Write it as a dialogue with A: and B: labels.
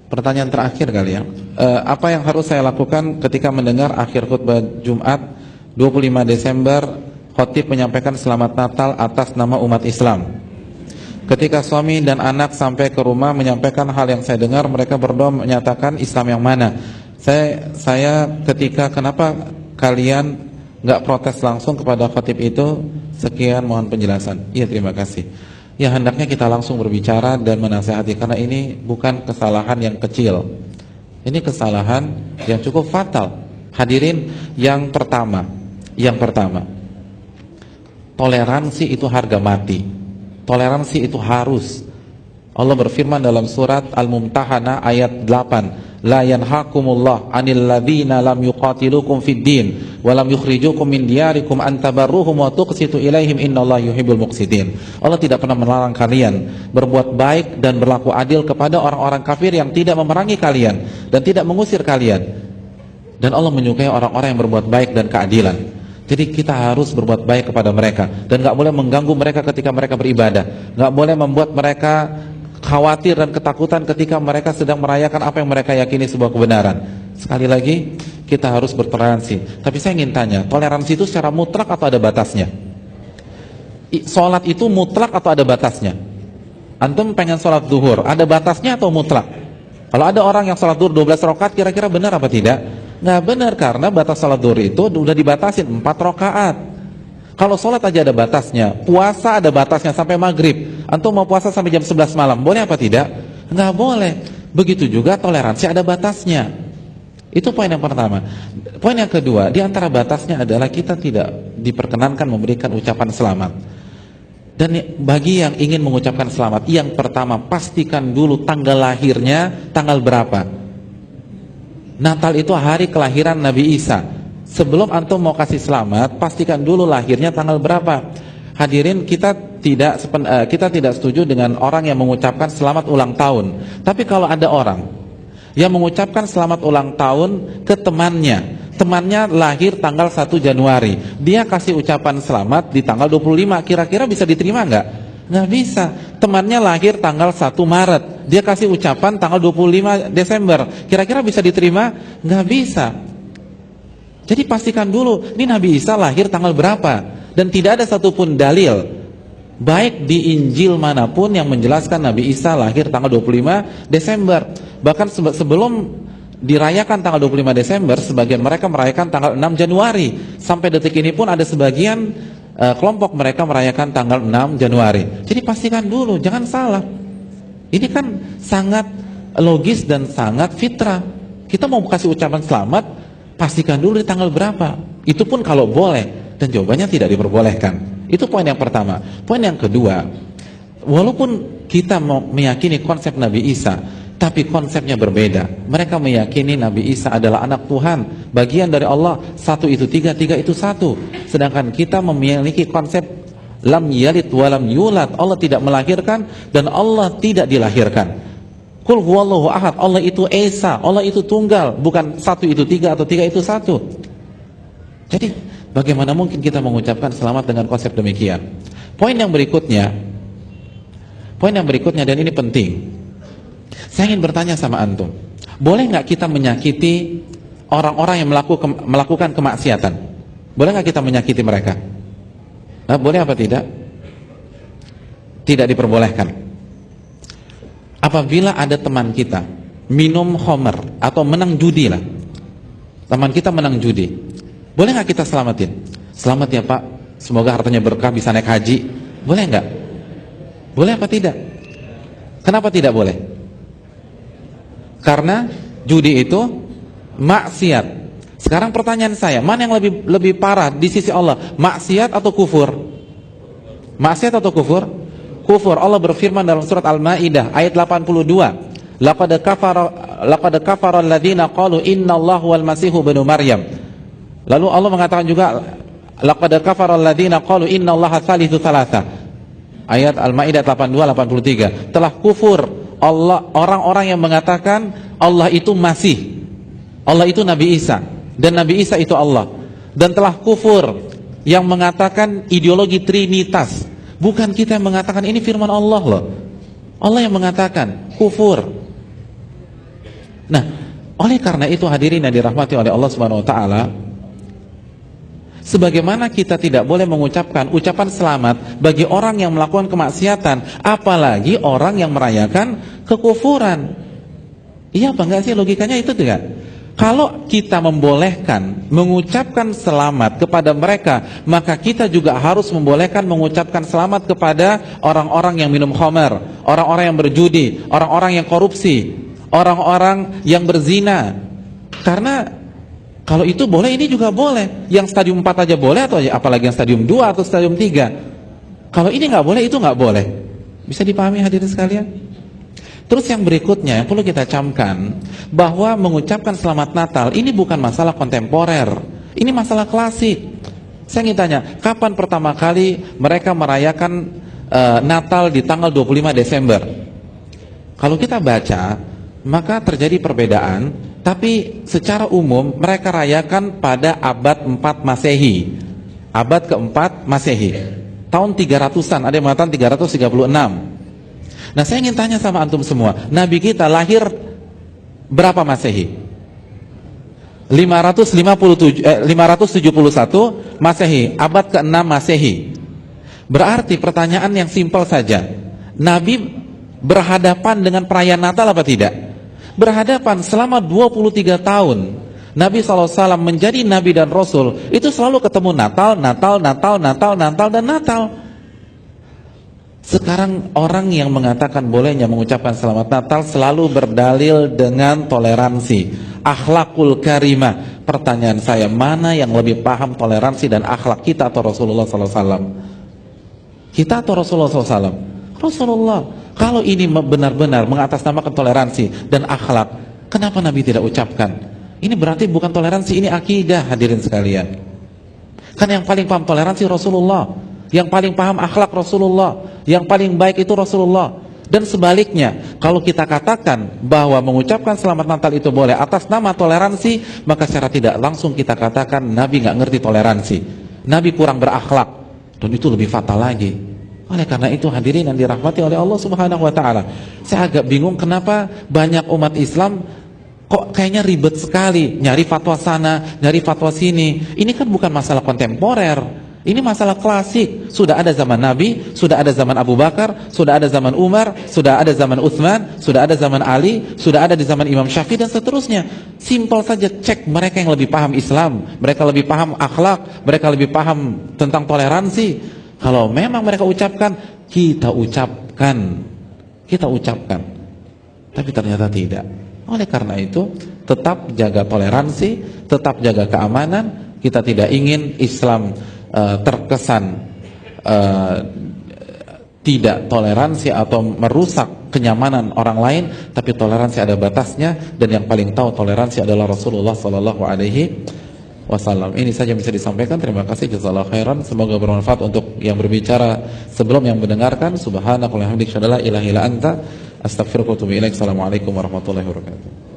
A: Pertanyaan terakhir kali ya. Apa yang harus saya lakukan ketika mendengar akhir khutbah Jumat 25 Desember khotib menyampaikan selamat Natal atas nama umat Islam? Ketika suami dan anak sampai ke rumah menyampaikan hal yang saya dengar, mereka berdoa menyatakan Islam yang mana? Saya ketika kenapa kalian nggak protes langsung kepada khotib itu? Sekian, mohon penjelasan. Iya, terima kasih. Ya, hendaknya kita langsung berbicara dan menasihati, karena ini bukan kesalahan yang kecil. Ini kesalahan yang cukup fatal. Hadirin, yang pertama, toleransi itu harga mati. Toleransi itu harus. Allah berfirman dalam surat Al-Mumtahanah ayat 8, la yanhakumullah 'anil ladzina lam yuqatilukum fid din wa lam yukhrijukum min diyarikum an tabarruhum wa tuqsitu ilaihim innallaha yuhibbul muqsitin. Allah tidak pernah melarang kalian berbuat baik dan berlaku adil kepada orang-orang kafir yang tidak memerangi kalian dan tidak mengusir kalian. Dan Allah menyukai orang-orang yang berbuat baik dan keadilan. Jadi kita harus berbuat baik kepada mereka dan nggak boleh mengganggu mereka ketika mereka beribadah, nggak boleh membuat mereka khawatir dan ketakutan ketika mereka sedang merayakan apa yang mereka yakini sebuah kebenaran. Sekali lagi, kita harus bertoleransi. Tapi saya ingin tanya, toleransi itu secara mutlak atau ada batasnya? Sholat itu mutlak atau ada batasnya? Antum pengen sholat zuhur, ada batasnya atau mutlak? Kalau ada orang yang sholat zuhur 12 rakaat, kira-kira benar apa tidak? Nggak benar, karena batas sholat zuhur itu udah dibatasin 4 rakaat. Kalau sholat aja ada batasnya, puasa ada batasnya sampai maghrib. Antum mau puasa sampai jam 11 malam, boleh apa tidak? Nggak boleh. Begitu juga toleransi ada batasnya. Itu poin yang pertama. Poin yang kedua, di antara batasnya adalah kita tidak diperkenankan memberikan ucapan selamat. Dan bagi yang ingin mengucapkan selamat, yang pertama pastikan dulu tanggal lahirnya, tanggal berapa. Natal itu hari kelahiran Nabi Isa. Sebelum antum mau kasih selamat, pastikan dulu lahirnya tanggal berapa. Hadirin, kita tidak setuju dengan orang yang mengucapkan selamat ulang tahun. Tapi kalau ada orang yang mengucapkan selamat ulang tahun ke temannya lahir tanggal 1 Januari, dia kasih ucapan selamat di tanggal 25, kira-kira bisa diterima nggak? Nggak bisa. Temannya lahir tanggal 1 Maret, dia kasih ucapan tanggal 25 Desember, kira-kira bisa diterima? Nggak bisa. Jadi pastikan dulu, ini Nabi Isa lahir tanggal berapa. Dan tidak ada satupun dalil, baik di Injil manapun, yang menjelaskan Nabi Isa lahir tanggal 25 Desember. Bahkan sebelum dirayakan tanggal 25 Desember, sebagian mereka merayakan tanggal 6 Januari. Sampai detik ini pun ada sebagian kelompok mereka merayakan tanggal 6 Januari. Jadi pastikan dulu, jangan salah. Ini kan sangat logis dan sangat fitrah. Kita mau kasih ucapan selamat, pastikan dulu di tanggal berapa. Itu pun kalau boleh, dan jawabannya tidak diperbolehkan. Itu poin yang pertama. Poin yang kedua, walaupun kita mau meyakini konsep Nabi Isa, tapi konsepnya berbeda. Mereka meyakini Nabi Isa adalah anak Tuhan, bagian dari Allah, satu itu tiga, tiga itu satu. Sedangkan kita memiliki konsep lam yalid walam yulad, Allah tidak melahirkan dan Allah tidak dilahirkan. Qul huwallahu ahad, Allah itu esa, Allah itu tunggal, bukan satu itu tiga atau tiga itu satu. Jadi bagaimana mungkin kita mengucapkan selamat dengan konsep demikian? Poin yang berikutnya dan ini penting. Saya ingin bertanya sama antum, boleh nggak kita menyakiti orang-orang yang melakukan kemaksiatan? Boleh nggak kita menyakiti mereka? Boleh apa tidak? Tidak diperbolehkan. Apabila ada teman kita minum khamr atau menang judi lah, teman kita menang judi, boleh nggak kita selamatin? Selamat ya Pak, semoga hartanya berkah, bisa naik haji. Boleh nggak? Boleh apa tidak? Kenapa tidak boleh? Karena judi itu maksiat. Sekarang pertanyaan saya, mana yang lebih parah di sisi Allah? Maksiat atau kufur? Maksiat atau kufur? Kufur. Allah berfirman dalam surat Al-Maidah ayat 82, laqad kafara alladziina qalu innallaha wal masihu ibnu Maryam. Lalu Allah mengatakan juga laqad kafara alladziina qalu innallaha tsalitsu tsalatsa. Ayat Al-Maidah 82-83. Telah kufur orang-orang yang mengatakan Allah itu Masih, Allah itu Nabi Isa, dan Nabi Isa itu Allah. Dan telah kufur yang mengatakan ideologi Trinitas. Bukan kita yang mengatakan, ini firman Allah loh. Allah yang mengatakan, kufur. Nah, oleh karena itu hadirin yang dirahmati oleh Allah Subhanahu wa taala, sebagaimana kita tidak boleh mengucapkan ucapan selamat bagi orang yang melakukan kemaksiatan, apalagi orang yang merayakan kekufuran. Iya apa enggak sih logikanya itu tidak? Kalau kita membolehkan mengucapkan selamat kepada mereka, maka kita juga harus membolehkan mengucapkan selamat kepada orang-orang yang minum khamar, orang-orang yang berjudi, orang-orang yang korupsi, orang-orang yang berzina. Karena kalau itu boleh, ini juga boleh. Yang stadium 4 aja boleh, atau apalagi yang stadium 2 atau stadium 3. Kalau ini nggak boleh, itu nggak boleh. Bisa dipahami hadirin sekalian? Terus yang berikutnya yang perlu kita camkan, bahwa mengucapkan selamat Natal ini bukan masalah kontemporer, ini masalah klasik. Saya ingin tanya, kapan pertama kali mereka merayakan Natal di tanggal 25 Desember? Kalau kita baca, maka terjadi perbedaan, tapi secara umum mereka rayakan pada abad 4 Masehi. Abad keempat Masehi, tahun 300-an, ada yang mengatakan 336. Nah, saya ingin tanya sama antum semua, Nabi kita lahir berapa Masehi? 571 Masehi, abad ke-6 Masehi. Berarti pertanyaan yang simpel saja, Nabi berhadapan dengan perayaan Natal apa tidak? Berhadapan. Selama 23 tahun Nabi SAW menjadi Nabi dan Rasul, itu selalu ketemu Natal, Natal, Natal, Natal, Natal, dan Natal. Sekarang orang yang mengatakan bolehnya mengucapkan selamat Natal selalu berdalil dengan toleransi, akhlakul karimah. Pertanyaan saya, mana yang lebih paham toleransi dan akhlak, kita atau Rasulullah SAW? Kita atau Rasulullah SAW? Rasulullah. Kalau ini benar-benar mengatasnamakan toleransi dan akhlak, kenapa Nabi tidak ucapkan? Ini berarti bukan toleransi, ini akidah hadirin sekalian. Kan yang paling paham toleransi Rasulullah, yang paling paham akhlak Rasulullah, yang paling baik itu Rasulullah. Dan sebaliknya, kalau kita katakan bahwa mengucapkan selamat Natal itu boleh atas nama toleransi, maka secara tidak langsung kita katakan Nabi nggak ngerti toleransi, Nabi kurang berakhlak, dan itu lebih fatal lagi. Oleh karena itu hadirin yang dirahmati oleh Allah Subhanahu wa taala, saya agak bingung kenapa banyak umat Islam kok kayaknya ribet sekali nyari fatwa sana, nyari fatwa sini. Ini kan bukan masalah kontemporer, ini masalah klasik. Sudah ada zaman Nabi, sudah ada zaman Abu Bakar, sudah ada zaman Umar, sudah ada zaman Utsman, sudah ada zaman Ali, sudah ada di zaman Imam Syafi'i dan seterusnya. Simpel saja, cek mereka yang lebih paham Islam, mereka lebih paham akhlak, mereka lebih paham tentang toleransi. Kalau memang mereka ucapkan, kita ucapkan. Tapi ternyata tidak. Oleh karena itu, tetap jaga toleransi, tetap jaga keamanan. Kita tidak ingin Islam terkesan tidak toleransi atau merusak kenyamanan orang lain, tapi toleransi ada batasnya, dan yang paling tahu toleransi adalah Rasulullah Sallallahu Alaihi Wasallam. Ini saja yang bisa disampaikan. Terima kasih, jazakallahu khairan. Semoga bermanfaat untuk yang berbicara sebelum yang mendengarkan. Subhanakallahumma wa bihamdika, la ilaha illa anta, astaghfiruka wa atubu ilaik. Assalamualaikum warahmatullahi wabarakatuh.